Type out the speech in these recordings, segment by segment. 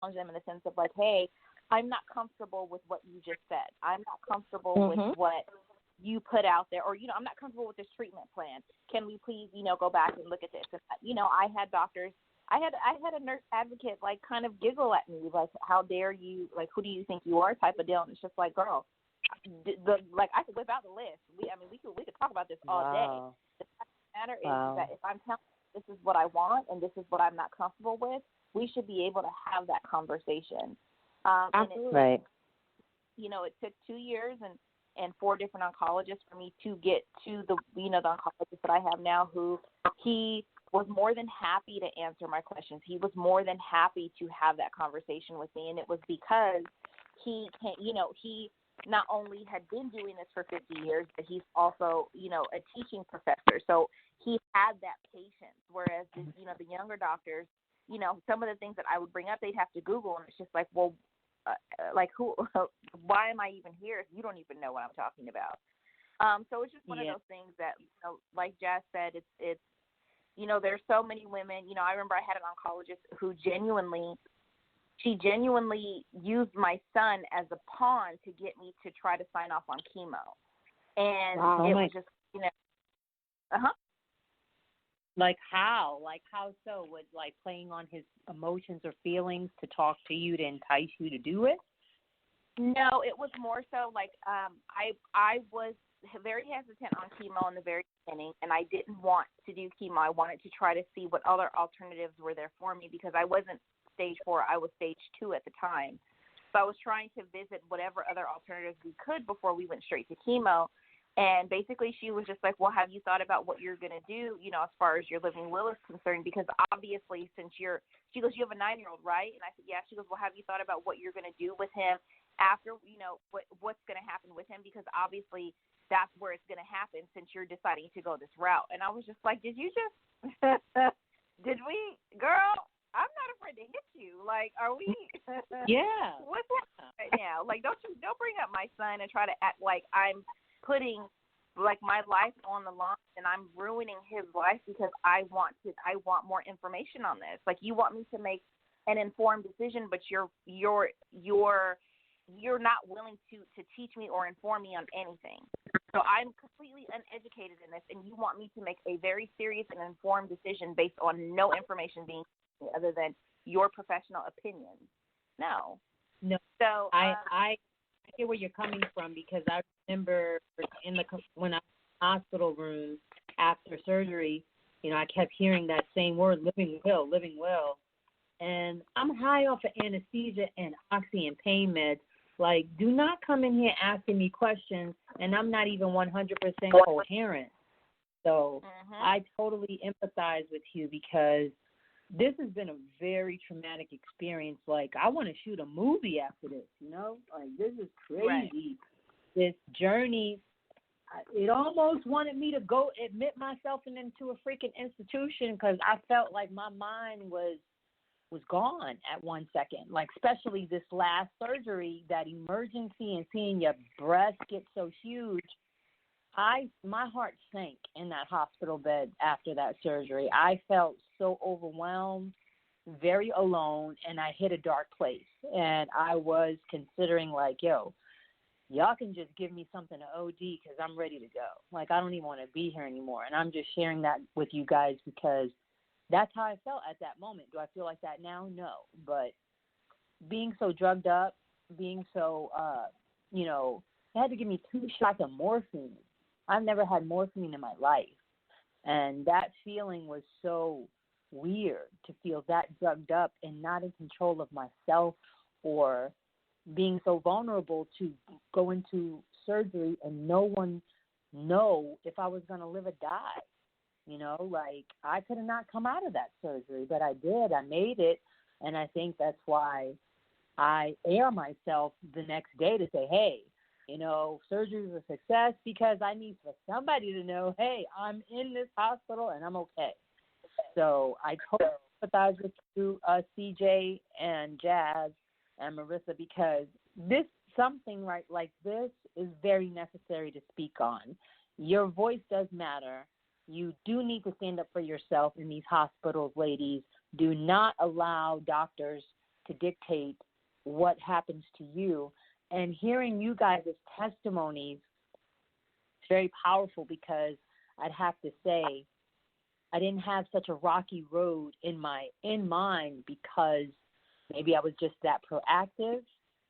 challenge them in the sense of like, hey, I'm not comfortable with what you just said. I'm not comfortable with what you put out there, or, I'm not comfortable with this treatment plan. Can we please, go back and look at this? And, I had doctors, I had a nurse advocate, like, kind of giggle at me, like, how dare you, like, who do you think you are type of deal. And it's just like, girl, I could whip out the list. We could talk about this all day. The fact of the matter is that if I'm telling you this is what I want and this is what I'm not comfortable with, we should be able to have that conversation. Absolutely. It took 2 years and 4 different oncologists for me to get to the oncologist that I have now, who he was more than happy to answer my questions. He was more than happy to have that conversation with me, and it was because he not only had been doing this for 50 years, but he's also, a teaching professor. So he had that patience, whereas the younger doctors, some of the things that I would bring up, they'd have to Google, and it's just like, well, why am I even here if you don't even know what I'm talking about? So it's just one of those things that, like Jazz said, it's there's so many women. I remember I had an oncologist who genuinely used my son as a pawn to get me to try to sign off on chemo. And it was just, Like how? Like how so? With like playing on his emotions or feelings to talk to you to entice you to do it? No, it was more so like I was very hesitant on chemo in the very beginning, and I didn't want to do chemo. I wanted to try to see what other alternatives were there for me because I wasn't stage 4. I was stage 2 at the time. So I was trying to visit whatever other alternatives we could before we went straight to chemo. And basically she was just like, well, have you thought about what you're going to do, as far as your living will is concerned? Because obviously since she goes, you have a 9-year-old, right? And I said, yeah. She goes, well, have you thought about what you're going to do with him after, what's going to happen with him? Because obviously that's where it's going to happen since you're deciding to go this route. And I was just like, did we, girl, I'm not afraid to hit you. Like, are we? Yeah. What's happening right now? Like, don't bring up my son and try to act like I'm putting like my life on the line and I'm ruining his life because I want more information on this. Like, you want me to make an informed decision, but you're not willing to teach me or inform me on anything. So I'm completely uneducated in this, and you want me to make a very serious and informed decision based on no information being other than your professional opinion. No. So I get where you're coming from because I remember when I was in the hospital room after surgery, I kept hearing that same word, living well. And I'm high off of anesthesia and oxy and pain meds. Like, do not come in here asking me questions, and I'm not even 100% coherent. So I totally empathize with you because this has been a very traumatic experience. Like, I want to shoot a movie after this, Like, this is crazy. Right. This journey, it almost wanted me to go admit myself into a freaking institution because I felt like my mind was gone at 1 second. Like, especially this last surgery, that emergency and seeing your breast get so huge. My heart sank in that hospital bed after that surgery. I felt so overwhelmed, very alone, and I hit a dark place. And I was considering like, y'all can just give me something to OD because I'm ready to go. Like, I don't even want to be here anymore. And I'm just sharing that with you guys because that's how I felt at that moment. Do I feel like that now? No. But being so drugged up, being so, they had to give me 2 shots of morphine. I've never had morphine in my life. And that feeling was so weird to feel that drugged up and not in control of myself or being so vulnerable to go into surgery and no one know if I was going to live or die. Like, I could have not come out of that surgery, but I did. I made it. And I think that's why I air myself the next day to say, hey, surgery was a success because I need for somebody to know, hey, I'm in this hospital and I'm okay. So I totally empathize with you, CJ and Jazz and Marissa, because something like this is very necessary to speak on. Your voice does matter. You do need to stand up for yourself in these hospitals, ladies. Do not allow doctors to dictate what happens to you. And hearing you guys' testimonies is very powerful, because I'd have to say I didn't have such a rocky road in mine because maybe I was just that proactive.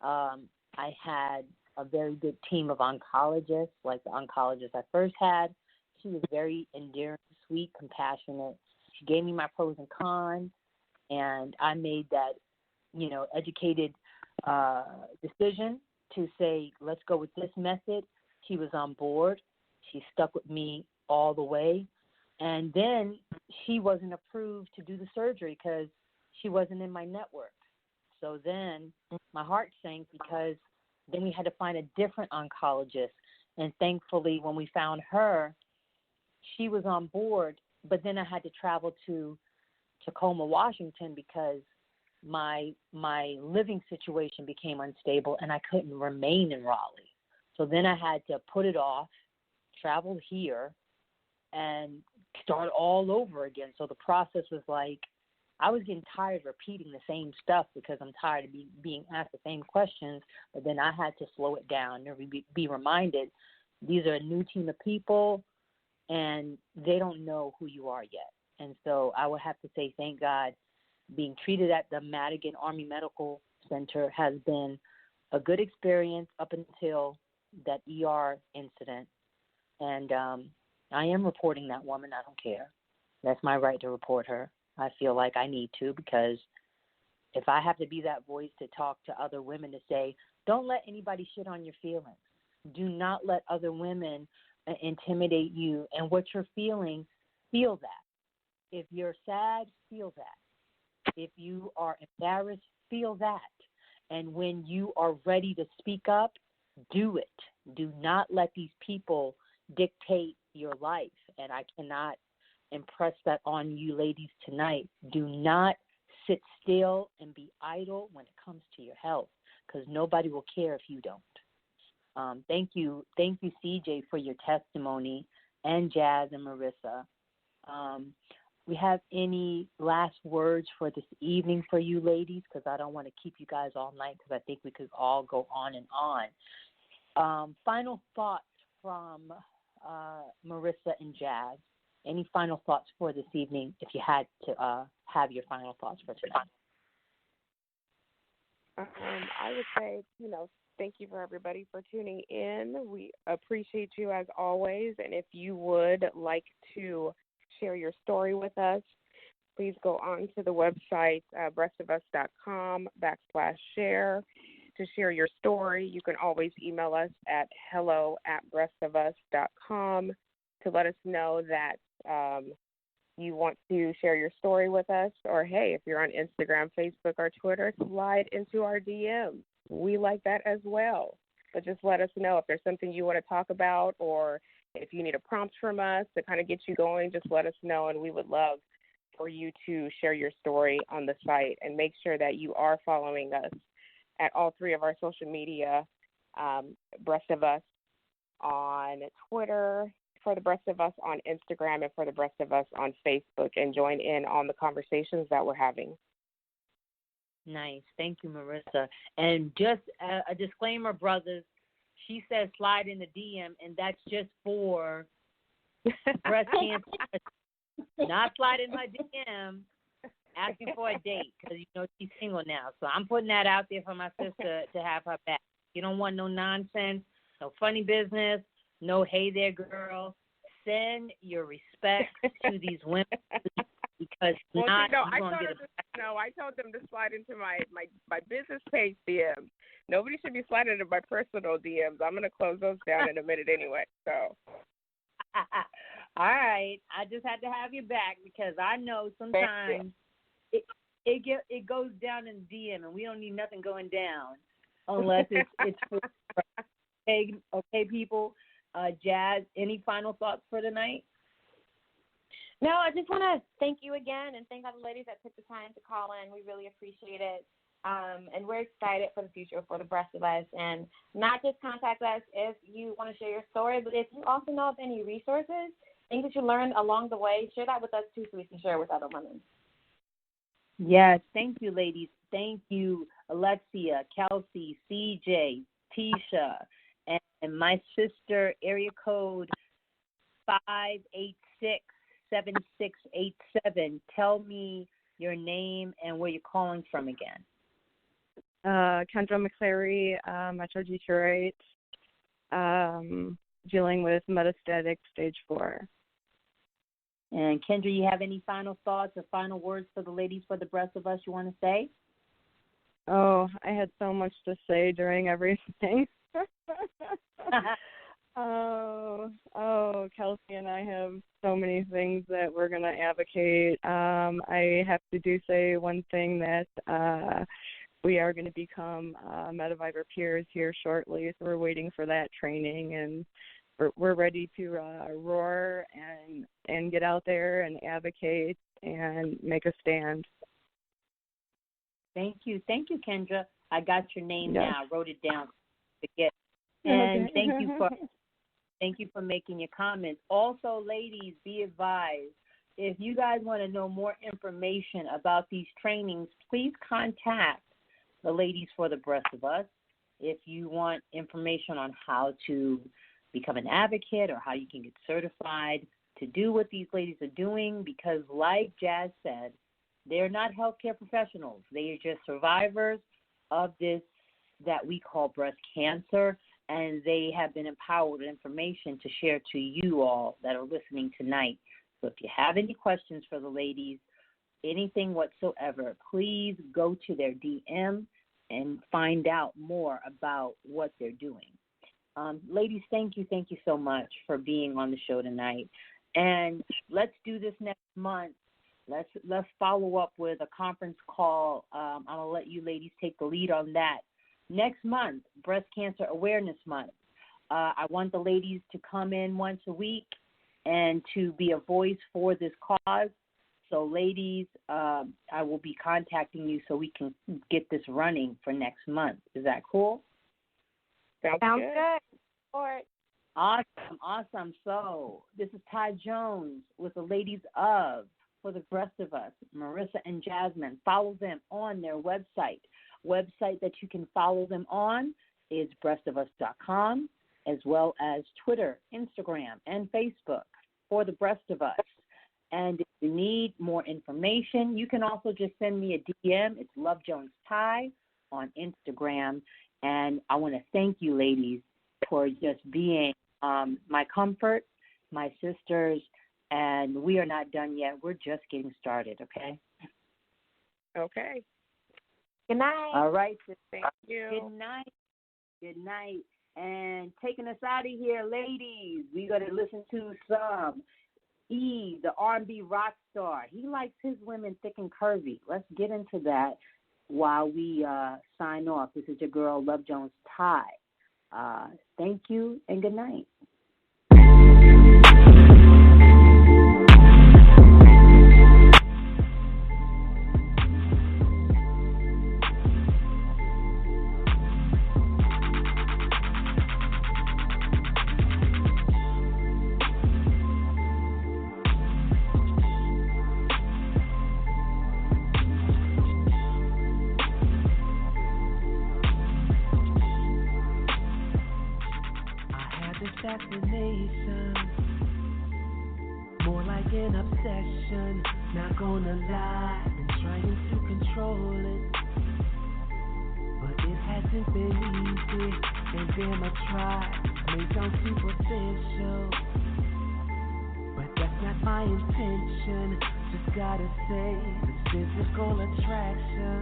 I had a very good team of oncologists, like the oncologist I first had. She was very endearing, sweet, compassionate. She gave me my pros and cons, and I made that, educated decision to say, let's go with this method. She was on board. She stuck with me all the way. And then she wasn't approved to do the surgery because she wasn't in my network. So then my heart sank, because then we had to find a different oncologist. And thankfully, when we found her, she was on board. But then I had to travel to Tacoma, Washington, because my living situation became unstable and I couldn't remain in Raleigh. So then I had to put it off, travel here, and start all over again. So the process was like, I was getting tired of repeating the same stuff, because I'm tired of being asked the same questions. But then I had to slow it down and be reminded, these are a new team of people, and they don't know who you are yet. And so I would have to say, thank God, being treated at the Madigan Army Medical Center has been a good experience up until that ER incident. And I am reporting that woman. I don't care. That's my right to report her. I feel like I need to, because if I have to be that voice to talk to other women to say, don't let anybody shit on your feelings. Do not let other women intimidate you. And what you're feeling, feel that. If you're sad, feel that. If you are embarrassed, feel that. And when you are ready to speak up, do it. Do not let these people dictate your life. And I cannot impress that on you ladies tonight. Do not sit still and be idle when it comes to your health, because nobody will care if you don't. Thank you, CJ, for your testimony, and Jazz and Marissa. We have any last words for this evening for you ladies? Because I don't want to keep you guys all night, because I think we could all go on and on. Final thoughts from Marissa and Jazz. Any final thoughts for this evening, if you had to have your final thoughts for tonight? I would say, thank you for everybody for tuning in. We appreciate you as always. And if you would like to share your story with us, please go on to the website, breastofus.com/share to share your story. You can always email us at hello@breastofus.com to let us know that you want to share your story with us. Or, hey, if you're on Instagram, Facebook, or Twitter, slide into our DMs. We like that as well. But just let us know if there's something you want to talk about, or if you need a prompt from us to kind of get you going, just let us know, and we would love for you to share your story on the site. And make sure that you are following us at all three of our social media, Breast of Us on Twitter, For the Breast of Us on Instagram, and For the Breast of Us on Facebook, and join in on the conversations that we're having. Nice. Thank you, Marissa. And just a disclaimer, brothers, she says slide in the DM, and that's just for breast cancer. Not slide in my DM asking for a date, because, she's single now. So I'm putting that out there for my sister to have her back. You don't want no nonsense, no funny business, no hey there, girl. Send your respects to these women, because I told them to slide into my business page DMs. Nobody should be sliding into my personal DMs. I'm going to close those down in a minute anyway. So, all right. I just had to have you back, because I know sometimes it goes down in the DM, and we don't need nothing going down unless it's for okay, people. Jazz, any final thoughts for tonight? No, I just want to thank you again, and thank all the ladies that took the time to call in. We really appreciate it. And we're excited for the future for the Breast of Us. And not just contact us if you want to share your story, but if you also know of any resources, things that you learned along the way, share that with us too, so we can share with other women. Yes, thank you, ladies. Thank you, Alexia, Kelsey, CJ, Tisha, and my sister, area code 586-7687. Tell me your name and where you're calling from again. Kendra McClary, Metro Detroit, dealing with metastatic stage 4. And Kendra, you have any final thoughts or final words for the ladies for the breast of us you want to say? Oh, I had so much to say during everything. Kelsey and I have so many things that we're going to advocate. I have to say one thing that we are going to become Medivivor peers here shortly, so we're waiting for that training, and we're ready to roar and get out there and advocate and make a stand. Thank you, Kendra. I got your name Yes. now. I wrote it down. Forget. And Okay. thank you for making your comments. Also, ladies, be advised, if you guys want to know more information about these trainings, please contact the ladies for the breast of us. If you want information on how to become an advocate or how you can get certified to do what these ladies are doing, because like Jazz said, they're not healthcare professionals. They are just survivors of this that we call breast cancer, and they have been empowered with information to share to you all that are listening tonight. So if you have any questions for the ladies, anything whatsoever, please go to their DM and find out more about what they're doing. Ladies, thank you so much for being on the show tonight. And let's do this next month. Let's follow up with a conference call. I'm going to let you ladies take the lead on that. Next month, Breast Cancer Awareness Month. I want the ladies to come in once a week and to be a voice for this cause. So, ladies, I will be contacting you so we can get this running for next month. Is that cool? Sounds good. Awesome. So, this is Ty Jones with the ladies of For the Breast of Us, Marissa and Jasmine. Follow them on their website. Website that you can follow them on is breastofus.com, as well as Twitter, Instagram, and Facebook For the Breast of Us. And if you need more information, you can also just send me a DM. It's Love Jones Ty on Instagram. And I want to thank you, ladies, for just being my comfort, my sisters, and we are not done yet. We're just getting started, okay? Okay. Good night. All right. Thank you. Good night. And taking us out of here, ladies, we're going to listen to some Eve, the R&B rock star. He likes his women thick and curvy. Let's get into that while we sign off. This is your girl, Love Jones Ty. Thank you and good night. Fascination, more like an obsession. Not gonna lie, been trying to control it, but it hasn't been easy. And damn, I tried, may sound superficial, but that's not my intention. Just gotta say, this physical attraction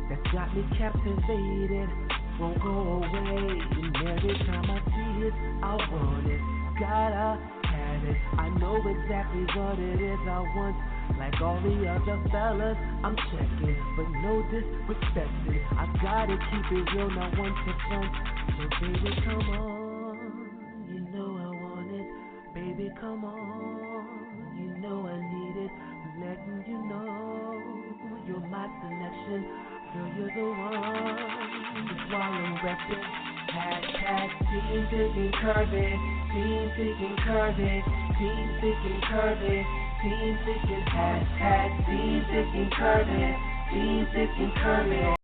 that's got me captivated won't go away, and every time I see it, I want it, gotta have it. I know exactly what it is I want, like all the other fellas, I'm checking, but no disrespecting. I gotta keep it real, not one to front. So baby, come on, you know I want it. Baby, come on, you know I need it. I'm letting you know, you're my selection. Girl, you're the one. That's why I'm repping. Hashtag team thick and curvy. Team thick and curvy. Team thick and curvy. Team thick and hashtag team thick and curvy. see if it can curb it.